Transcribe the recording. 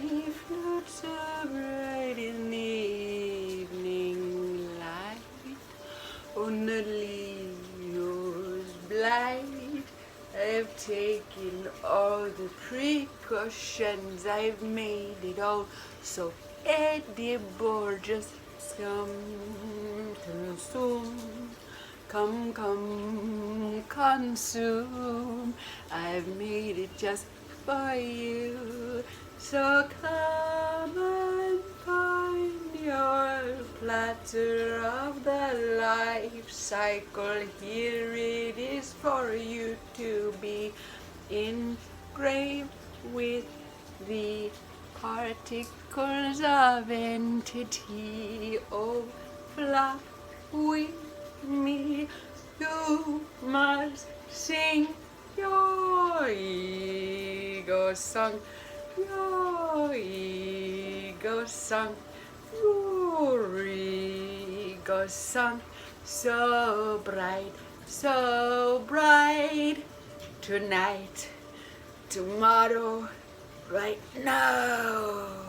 flute so bright in the evening light, only yours blind. I've taken all the precautions, I've made it all so edible. Just come consume, come consume. I've made it just for you. So come and find your platter of the life cycle. Here it is for you to be engraved with the particles of entity. Oh, fly with me, you must sing your ego song, your ego song, your ego song, so bright, tonight, tomorrow, right now.